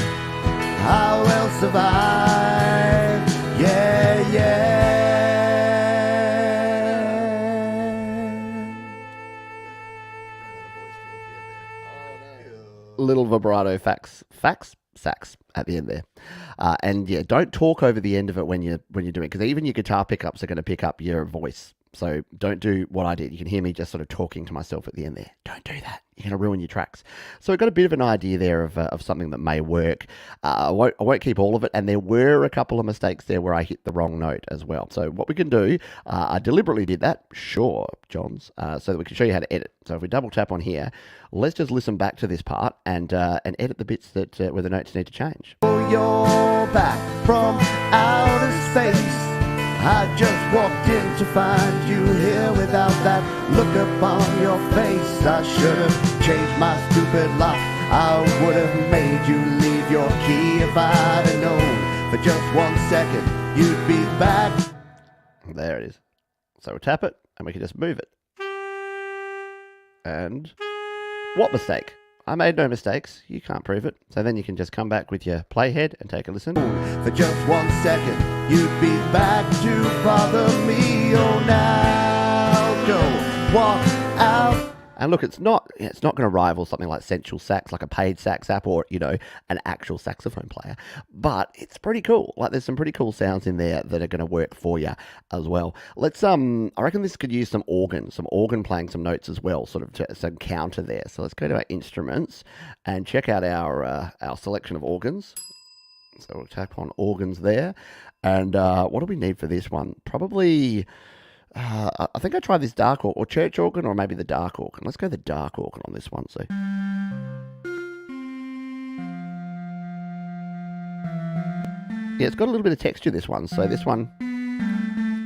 I will survive. Yeah, yeah. Little vibrato sax at the end there. And yeah, don't talk over the end of it when you're doing it, because even your guitar pickups are going to pick up your voice. So don't do what I did. You can hear me just sort of talking to myself at the end there. Don't do that. You're going to ruin your tracks. So I've got a bit of an idea there of something that may work. I won't keep all of it. And there were a couple of mistakes there where I hit the wrong note as well. So what we can do, I deliberately did that. Sure, Johns. So that we can show you how to edit. So if we double tap on here, let's just listen back to this part and edit the bits that where the notes need to change. You're back from outer space. I just walked in to find you here without that look upon your face. I should have changed my stupid lock. I would have made you leave your key if I'd have known for just 1 second you'd be back. There it is. So we'll tap it and we can just move it. And what mistake? I made no mistakes. You can't prove it. So then you can just come back with your playhead and take a listen. For just 1 second, you'd be back to bother me. Oh, now go walk out. And look, it's not going to rival something like Sensual Sax, like a paid sax app, or an actual saxophone player. But it's pretty cool. Like, there's some pretty cool sounds in there that are going to work for you as well. Let's I reckon this could use some organ playing some notes as well, sort of some counter there. So let's go to our instruments and check out our selection of organs. So we'll tap on organs there. And what do we need for this one? Probably, I think I tried this dark or church organ, or maybe the dark organ. Let's go the dark organ on this one. So. Yeah, it's got a little bit of texture, this one. So this one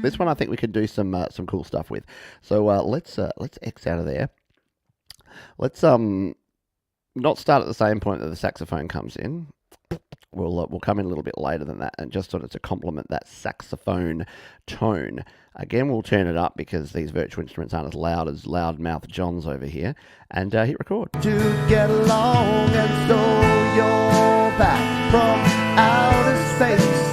I think we could do some cool stuff with. So let's X out of there. Let's not start at the same point that the saxophone comes in. We'll come in a little bit later than that, and just sort of to complement that saxophone tone. Again, we'll turn it up because these virtual instruments aren't as loudmouth Johns over here. And hit record. To get along, and so you're back from outer space.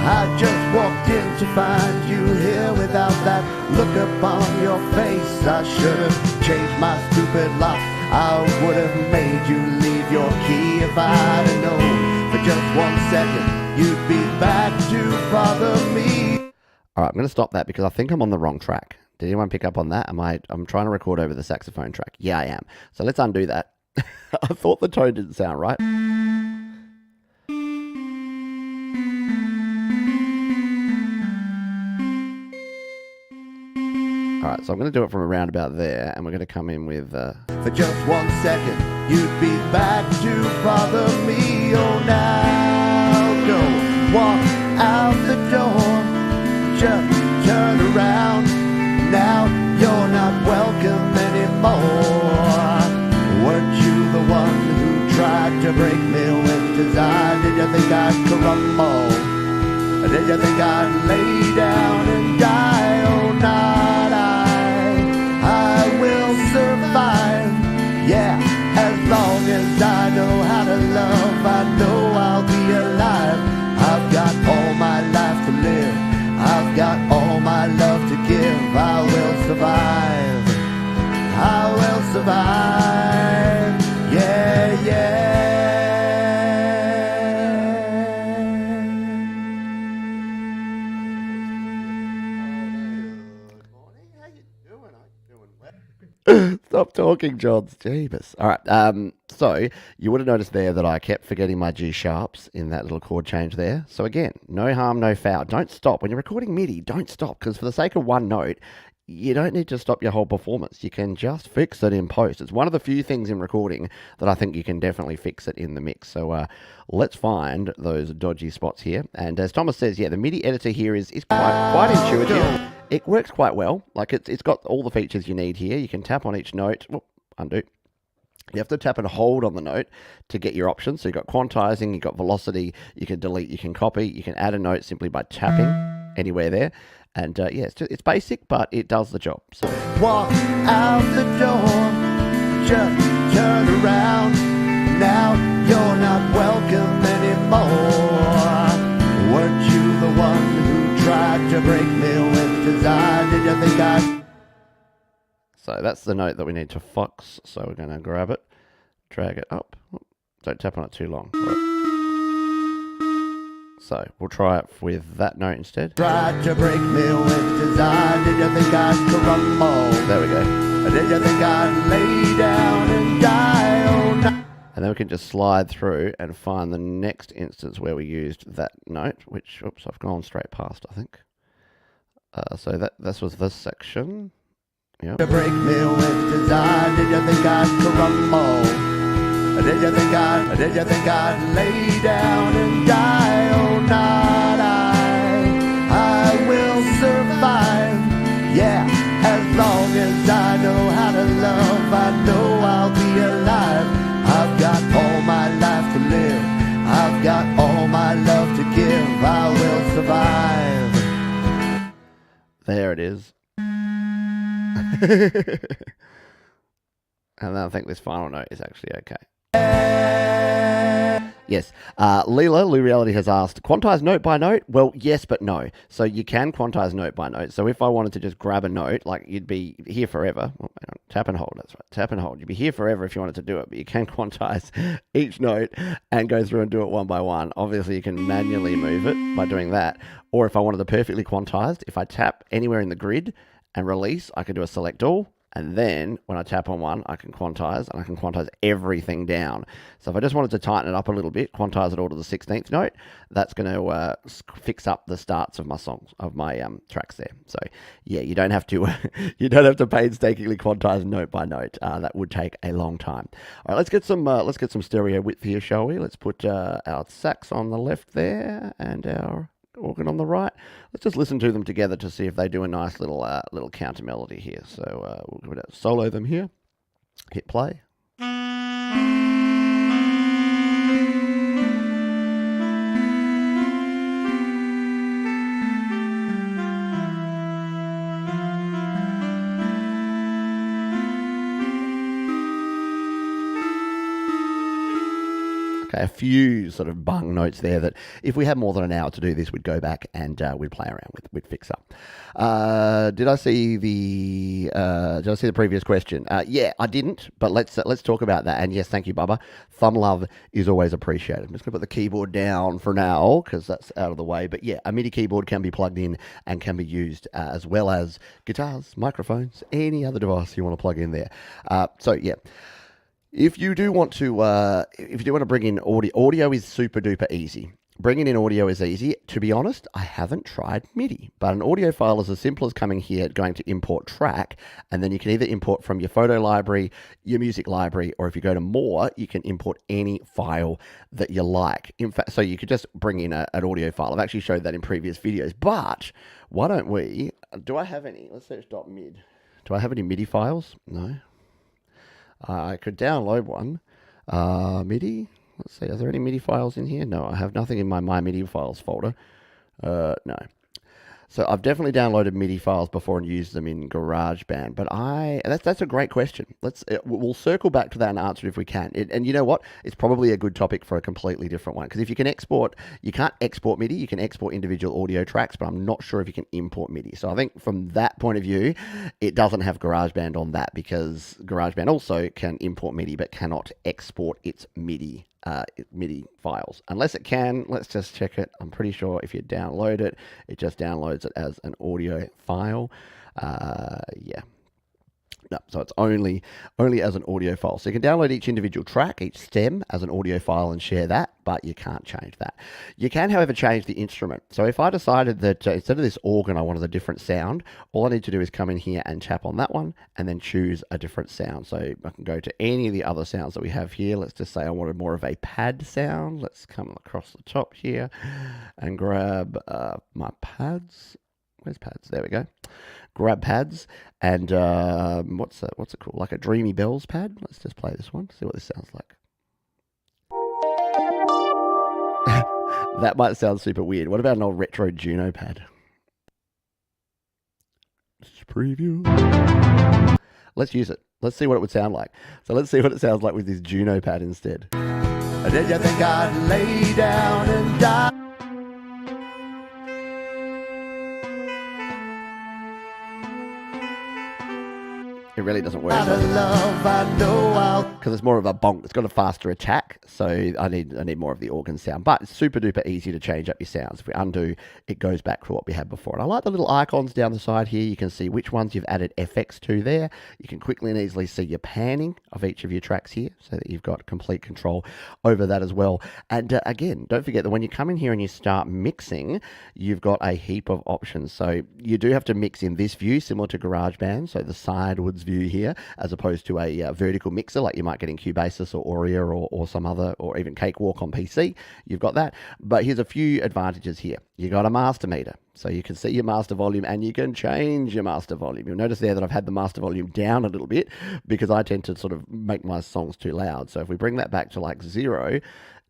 I just walked in to find you here without that look upon your face. I should have changed my stupid lock. I would have made you leave your key if I'd have known. For just 1 second, you'd be back to bother me. All right, I'm going to stop that because I think I'm on the wrong track. Did anyone pick up on that? I'm trying to record over the saxophone track. Yeah, I am. So let's undo that. I thought the tone didn't sound right. All right, so I'm going to do it from around about there, and we're going to come in with... For just 1 second, you'd be back to bother me. Oh, now go walk out the door. Just turn around. Now you're not welcome anymore. Weren't you the one who tried to break me with desire? Did you think I'd crumble? Did you think I'd lay down and die? Oh, not I will survive. Yeah, as long as I know how to love, I know I'll be alive. I've got all my life to live. I've got all my love to give. I will survive. I will survive. Yeah, yeah. Stop talking, Johns. Jeebus. All right. So you would have noticed there that I kept forgetting my G sharps in that little chord change there. So again, no harm, no foul. Don't stop. When you're recording MIDI, don't stop, because for the sake of one note, you don't need to stop your whole performance. You can just fix it in post. It's one of the few things in recording that I think you can definitely fix it in the mix. So let's find those dodgy spots here. And as Thomas says, yeah, the MIDI editor here is quite intuitive. It works quite well. Like it's got all the features you need here. You can tap on each note. Whoop, undo. You have to tap and hold on the note to get your options. So you've got quantizing, you've got velocity, you can delete, you can copy, you can add a note simply by tapping anywhere there. And yeah, it's basic, but it does the job. So. Walk out the door, just turn around. Now you're not welcome anymore. Weren't you the one who tried to break me with desire? Did you think I'd... So that's the note that we need to fox. So we're going to grab it, drag it up. Don't tap on it too long. Right. So we'll try it with that note instead. Tried to break me with desire. Did you think I'd crumble? There we go. Did you think I'd lay down and die? Oh, no. And then we can just slide through and find the next instance where we used that note, which, oops, I've gone straight past, I think. So this was this section. Yep. To break me with desire. Did you think I'd crumble? Did you think I'd lay down and die? Oh, not I will survive. Yeah, as long as I know how to love, I know I'll be alive. I've got all my life to live. I've got all my love to give. I will survive. There it is. And then I think this final note is actually okay. Yes. Leela, Lou Reality has asked, quantize note by note? Well, yes, but no. So you can quantize note by note. So if I wanted to just grab a note, like you'd be here forever. Well, tap and hold, that's right. Tap and hold. You'd be here forever if you wanted to do it, but you can quantize each note and go through and do it one by one. Obviously, you can manually move it by doing that. Or if I wanted it perfectly quantized, if I tap anywhere in the grid and release, I can do a select all, And then when I tap on one, I can quantize, and I can quantize everything down. So if I just wanted to tighten it up a little bit, quantize it all to the 16th note, that's going to fix up the starts of my songs, of my tracks there. So yeah, you don't have to you don't have to painstakingly quantize note by note. That would take a long time. All right, let's get some stereo width here, shall we? Let's put our sax on the left there and our organ on the right. Let's just listen to them together to see if they do a nice little counter melody here. So we'll solo them here. Hit play. A few sort of bung notes there that if we had more than an hour to do this, we'd go back and we'd play around with, we'd fix up. Did I see the previous question? Yeah, I didn't, but let's talk about that. And yes, thank you, Bubba. Thumb love is always appreciated. I'm just gonna put the keyboard down for now because that's out of the way. But yeah, a MIDI keyboard can be plugged in and can be used as well as guitars, microphones, any other device you want to plug in there. So yeah. If you do want to bring in audio is super duper easy. Bringing in audio is easy. To be honest, I haven't tried MIDI, but an audio file is as simple as coming here, going to import track, and then you can either import from your photo library, your music library, or if you go to more, you can import any file that you like. In fact, so you could just bring in an audio file. I've actually showed that in previous videos, but why don't we, do I have any? Let's search .mid. Do I have any MIDI files? No. I could download one. MIDI. Let's see. Are there any MIDI files in here? No, I have nothing in my MIDI files folder. No. So I've definitely downloaded MIDI files before and used them in GarageBand, but that's a great question. We'll circle back to that and answer it if we can. And you know what? It's probably a good topic for a completely different one because if you can export, you can't export MIDI. You can export individual audio tracks, but I'm not sure if you can import MIDI. So I think from that point of view, it doesn't have GarageBand on that because GarageBand also can import MIDI but cannot export its MIDI files. Unless it can, let's just check it. I'm pretty sure if you download it, it just downloads it as an audio file. Yeah. No, so it's only as an audio file. So you can download each individual track, each stem as an audio file and share that, but you can't change that. You can, however, change the instrument. So if I decided that instead of this organ, I wanted a different sound, all I need to do is come in here and tap on that one and then choose a different sound. So I can go to any of the other sounds that we have here. Let's just say I wanted more of a pad sound. Let's come across the top here and grab my pads. Where's pads? There we go. Grab pads and what's it called? Like a Dreamy Bells pad. Let's just play this one. See what this sounds like. That might sound super weird. What about an old retro Juno pad? Just preview. Let's use it. Let's see what it would sound like. So let's see what it sounds like with this Juno pad instead. Did you think I'd lay down and die? It really doesn't work. Out of love, I know I'll. Because it's more of a bonk. It's got a faster attack, so I need more of the organ sound. But it's super duper easy to change up your sounds. If we undo, it goes back to what we had before. And I like the little icons down the side here. You can see which ones you've added FX to there. You can quickly and easily see your panning of each of your tracks here, so that you've got complete control over that as well. And again, don't forget that when you come in here and you start mixing, you've got a heap of options. So you do have to mix in this view, similar to GarageBand, so the sidewards view here, as opposed to a vertical mixer like you might get in Cubasis or Aurea or some other, or even Cakewalk on PC. You've got that. But here's a few advantages here. You got a master meter, so you can see your master volume and you can change your master volume. You'll notice there that I've had the master volume down a little bit because I tend to sort of make my songs too loud. So if we bring that back to like 0,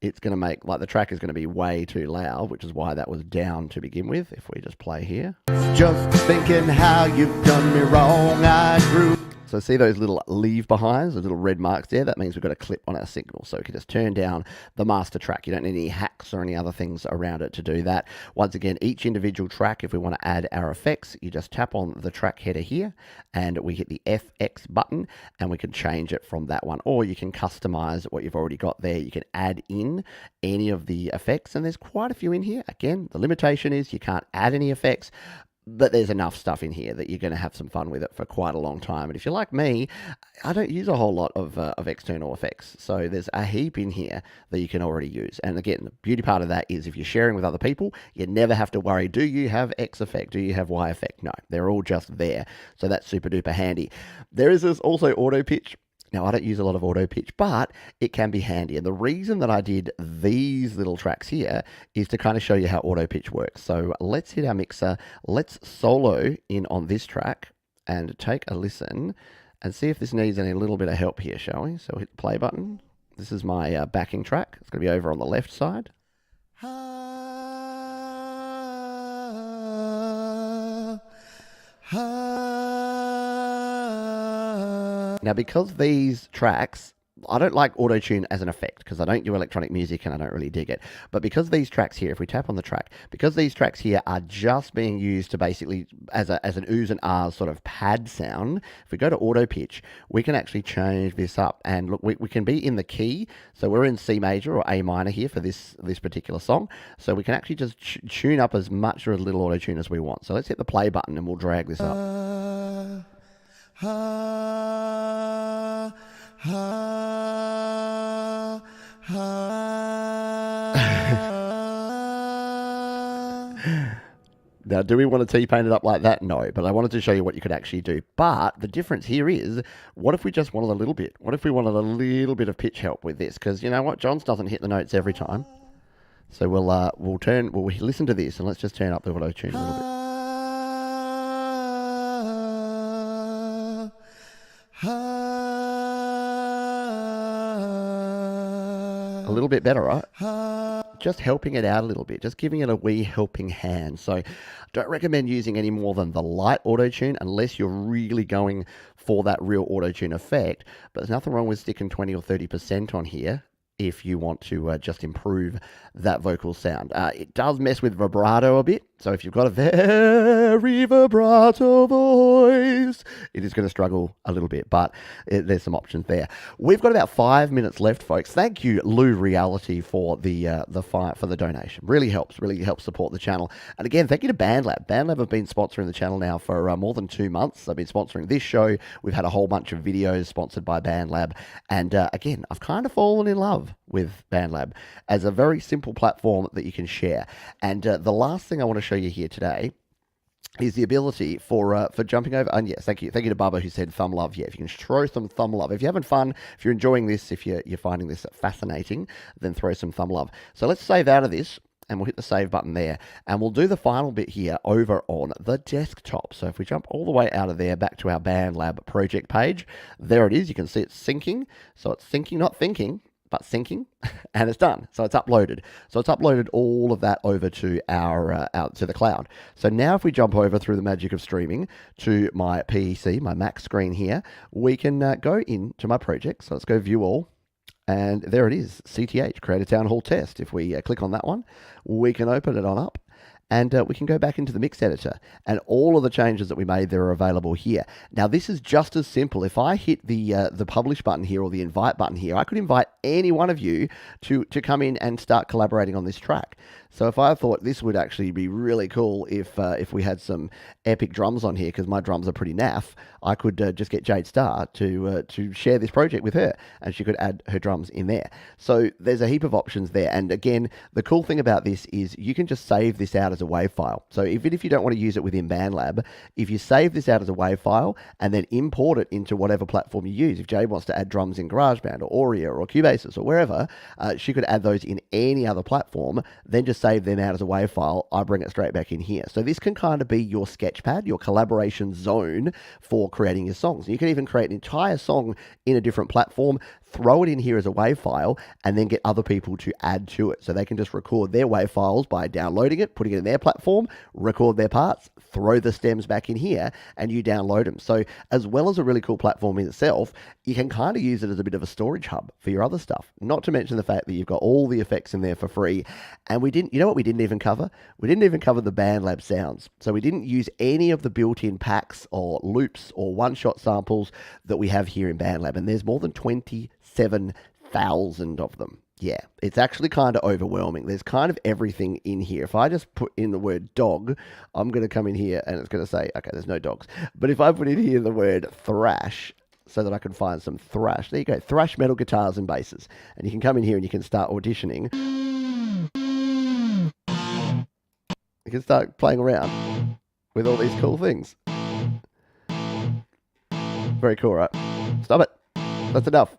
it's going to make, like, the track is going to be way too loud, which is why that was down to begin with. If we just play here. Just thinking how you've done me wrong, I grew. So see those little leave behinds, those little red marks there? That means we've got a clip on our signal. So we can just turn down the master track. You don't need any hacks or any other things around it to do that. Once again, each individual track, if we want to add our effects, you just tap on the track header here and we hit the FX button and we can change it from that one. Or you can customize what you've already got there. You can add in any of the effects, and there's quite a few in here. Again, the limitation is you can't add any effects, But there's enough stuff in here that you're going to have some fun with it for quite a long time. And if you're like me, I don't use a whole lot of external effects. So there's a heap in here that you can already use. And again, the beauty part of that is if you're sharing with other people, you never have to worry, do you have X effect? Do you have Y effect? No, they're all just there. So that's super duper handy. There is this also auto pitch. Now, I don't use a lot of auto pitch, but it can be handy. And the reason that I did these little tracks here is to kind of show you how auto pitch works. So let's hit our mixer. Let's solo in on this track and take a listen and see if this needs any little bit of help here, shall we? So hit the play button. This is my backing track. It's going to be over on the left side. Now, because these tracks, I don't like AutoTune as an effect because I don't do electronic music and I don't really dig it. But because these tracks here, if we tap on the track, because these tracks here are just being used to basically as an oohs and ahs sort of pad sound, if we go to auto pitch, we can actually change this up. And look, we can be in the key. So we're in C major or A minor here for this particular song. So we can actually just tune up as much or as little AutoTune as we want. So let's hit the play button and we'll drag this up. Now, do we want to T-paint it up like that? No, but I wanted to show you what you could actually do. But the difference here is, what if we just wanted a little bit? What if we wanted a little bit of pitch help with this? Because you know what? Johns doesn't hit the notes every time. So we'll listen to this and let's just turn up the AutoTune a little bit. A little bit better, right? Just helping it out a little bit, just giving it a wee helping hand. So don't recommend using any more than the light AutoTune unless you're really going for that real AutoTune effect. But there's nothing wrong with sticking 20 or 30% on here if you want to just improve that vocal sound. It does mess with vibrato a bit. So if you've got a very vibrato voice, it is going to struggle a little bit, but there's some options there. We've got about 5 minutes left, folks. Thank you, Lou Reality, for the donation. Really helps support the channel. And again, thank you to BandLab. BandLab have been sponsoring the channel now for more than 2 months. They've been sponsoring this show. We've had a whole bunch of videos sponsored by BandLab. And again, I've kind of fallen in love with BandLab as a very simple platform that you can share. And the last thing I want to show you here today is the ability for jumping over. And yes, thank you to Bubba who said thumb love. Yeah, if you can throw some thumb love. If you're having fun, if you're enjoying this, if you're finding this fascinating, then throw some thumb love. So let's save out of this. And we'll hit the save button there. And we'll do the final bit here over on the desktop. So if we jump all the way out of there back to our BandLab project page, there it is. You can see it's syncing. So it's syncing, not thinking, but syncing, and it's done. So it's uploaded. So it's uploaded all of that over to our out to the cloud. So now if we jump over through the magic of streaming to my PEC, my Mac screen here, we can go into my project. So let's go view all. And there it is, CTH, Create a Town Hall Test. If we click on that one, we can open it on up. And we can go back into the mix editor, and all of the changes that we made there are available here. Now, this is just as simple. If I hit the publish button here or the invite button here, I could invite any one of you to come in and start collaborating on this track. So if I thought this would actually be really cool if we had some epic drums on here, because my drums are pretty naff, I could just get Jade Starr to share this project with her, and she could add her drums in there. So there's a heap of options there. And again, the cool thing about this is you can just save this out as a WAV file. So even if you don't want to use it within BandLab, if you save this out as a WAV file and then import it into whatever platform you use, if Jade wants to add drums in GarageBand or Aurea or Cubasis or wherever, she could add those in any other platform, then just save them out as a WAV file. I bring it straight back in here. So this can kind of be your sketchpad, your collaboration zone for creating your songs. You can even create an entire song in a different platform, throw it in here as a WAV file, and then get other people to add to it. So they can just record their WAV files by downloading it, putting it in their platform, record their parts, throw the stems back in here, and you download them. So as well as a really cool platform in itself, you can kind of use it as a bit of a storage hub for your other stuff. Not to mention the fact that you've got all the effects in there for free. And you know what we didn't even cover? We didn't even cover the BandLab sounds. So we didn't use any of the built-in packs or loops or one-shot samples that we have here in BandLab. And there's more than 27,000 of them. Yeah, it's actually kind of overwhelming. There's kind of everything in here. If I just put in the word dog, I'm going to come in here and it's going to say, okay, there's no dogs. But if I put in here the word thrash, so that I can find some thrash, there you go, thrash metal guitars and basses. And you can come in here and you can start auditioning. You can start playing around with all these cool things. Very cool, right? Stop it. That's enough.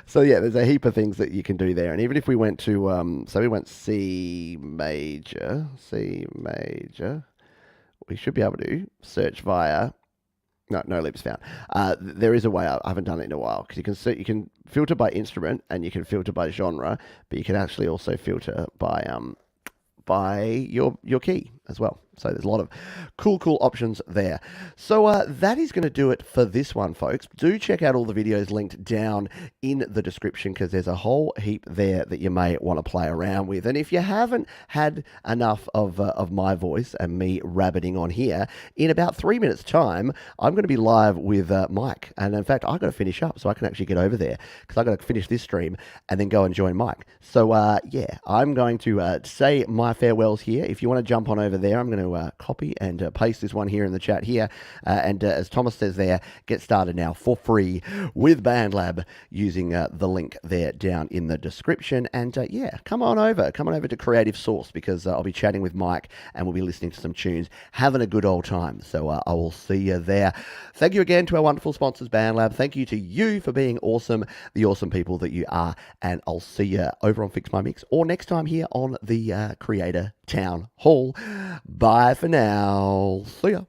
So yeah, there's a heap of things that you can do there. And even if we went to, so we went C major, we should be able to search via. No loops found. There is a way. I haven't done it in a while because you can filter by instrument and you can filter by genre, but you can actually also filter by your key as well. So there's a lot of cool options there. So that is going to do it for this one, folks. Do check out all the videos linked down in the description because there's a whole heap there that you may want to play around with. And if you haven't had enough of my voice and me rabbiting on here, in about 3 minutes' time, I'm going to be live with Mike. And in fact, I've got to finish up so I can actually get over there because I've got to finish this stream and then go and join Mike. So yeah, I'm going to say my farewells here. If you want to jump on over there, I'm going to copy and paste this one here in the chat here. And as Thomas says there, get started now for free with BandLab using the link there down in the description. And yeah, come on over to Creative Source because I'll be chatting with Mike and we'll be listening to some tunes, having a good old time. So I will see you there. Thank you again to our wonderful sponsors, BandLab. Thank you to you for being awesome, the awesome people that you are. And I'll see you over on Fix My Mix or next time here on the Creator Town Hall. Bye for now. See ya.